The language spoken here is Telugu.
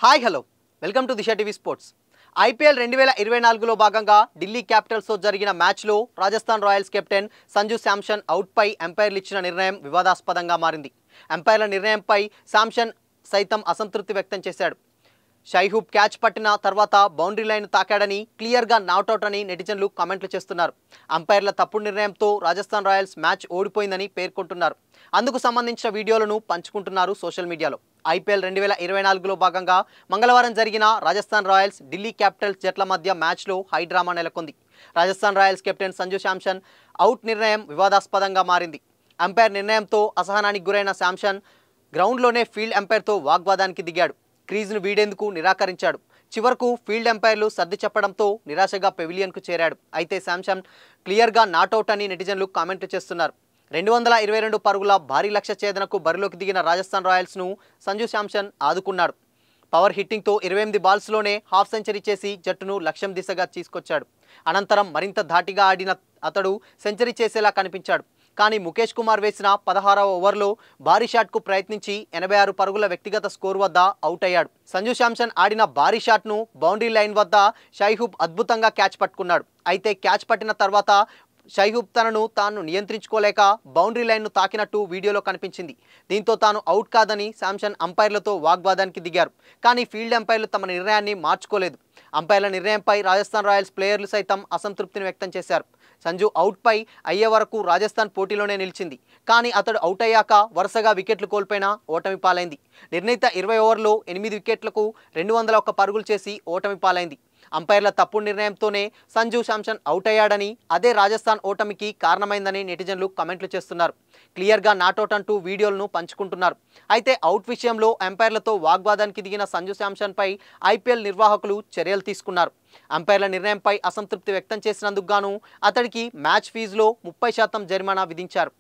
Hi hello welcome to Disha TV sports. IPL 2024లో భాగంగా ఢిల్లీ క్యాపిటల్స్తో జరిగిన మ్యాచ్లో రాజస్థాన్ రాయల్స్ కెప్టెన్ సంజు శాంసన్ అవుట్పై ఎంపైర్లు ఇచ్చిన నిర్ణయం వివాదాస్పదంగా మారింది. ఎంపైర్ల నిర్ణయంపై శాంసన్ సైతం అసంతృప్తి వ్యక్తం చేశాడు. షైహూబ్ క్యాచ్ పట్టిన తర్వాత బౌండరీ లైన్ తాకాడని, క్లియర్గా నాట్అవుట్ అని నెటిజన్లు కామెంట్లు చేస్తున్నారు. అంపైర్ల తప్పుడు నిర్ణయంతో రాజస్థాన్ రాయల్స్ మ్యాచ్ ఓడిపోయిందని పేర్కొంటున్నారు. అందుకు సంబంధించిన వీడియోలను పంచుకుంటున్నారు సోషల్ మీడియాలో. ఐపీఎల్ 2024లో భాగంగా మంగళవారం జరిగిన రాజస్థాన్ రాయల్స్ ఢిల్లీ క్యాపిటల్స్ జట్ల మధ్య మ్యాచ్లో హై డ్రామా నెలకొంది. Rajasthan Royals captain Sanju Samson out నిర్ణయం వివాదాస్పదంగా మారింది. అంపైర్ నిర్ణయంతో అసహనానికి గురైన శాంసన్ గ్రౌండ్లోనే ఫీల్డ్ ఎంపైర్తో వాగ్వాదానికి దిగాడు. క్రీజ్ను వీడేందుకు నిరాకరించాడు. చివరకు ఫీల్డ్ ఎంపైర్లు సర్ది చెప్పడంతో నిరాశగా పెవిలియన్కు చేరాడు. అయితే శాంసన్ క్లియర్గా నాట్అవుట్ అని నెటిజన్లు కామెంట్లు చేస్తున్నారు. 222 పరుగుల భారీ లక్ష్య ఛేదనకు బరిలోకి దిగిన రాజస్థాన్ రాయల్స్ను సంజు శాంసన్ ఆదుకున్నాడు. పవర్ హిట్టింగ్తో 28 బాల్స్లోనే హాఫ్ సెంచరీ చేసి జట్టును లక్ష్యం దిశగా తీసుకొచ్చాడు. అనంతరం మరింత ధాటిగా ఆడిన అతడు సెంచరీ చేసేలా కనిపించాడు. కానీ ముఖేష్ కుమార్ వేసిన 16వ ఓవర్లో భారీ షాట్కు ప్రయత్నించి 86 పరుగుల వ్యక్తిగత స్కోర్ వద్ద అవుట్ అయ్యాడు. సంజు శాంసన్ ఆడిన భారీ షాట్ను బౌండరీ లైన్ వద్ద షైహూబ్ అద్భుతంగా క్యాచ్ పట్టుకున్నాడు. అయితే క్యాచ్ పట్టిన తర్వాత షైహూబ్ తనను తాను నియంత్రించుకోలేక బౌండరీ లైన్ను తాకినట్టు వీడియోలో కనిపించింది. దీంతో తాను అవుట్ కాదని శాంసన్ అంపైర్లతో వాగ్వాదానికి దిగారు. కానీ ఫీల్డ్ ఎంపైర్లు తమ నిర్ణయాన్ని మార్చుకోలేదు. అంపైర్ల నిర్ణయంపై రాజస్థాన్ రాయల్స్ ప్లేయర్లు సైతం అసంతృప్తిని వ్యక్తం చేశారు. సంజు అవుట్పై అయ్యే వరకు రాజస్థాన్ పోటీలోనే నిలిచింది. కానీ అతడు అవుట్ అయ్యాక వరుసగా వికెట్లు కోల్పోయినా ఓటమి పాలైంది. నిర్ణీత 20 ఓవర్లో 8 వికెట్లకు 201 పరుగులు చేసి ఓటమి పాలైంది. అంపైర్ల తప్పుడు నిర్ణయంతోనే సంజు శాంసన్ అవుట్ అయ్యాడని, అదే రాజస్థాన్ ఓటమికి కారణమైందని నెటిజన్లు కామెంట్లు చేస్తున్నారు. క్లియర్గా నాట్అవుట్ అంటూ వీడియోలను పంచుకుంటున్నారు. అయితే అవుట్ విషయంలో ఎంపైర్లతో వాగ్వాదానికి దిగిన సంజు శాంసన్పై ఐపీఎల్ నిర్వాహకులు చర్యలు తీసుకున్నారు. అంపైర్ల నిర్ణయంపై అసంతృప్తి వ్యక్తం చేసినందుకు గాను అతడికి మ్యాచ్ ఫీజులో 30% జరిమానా విధించారు.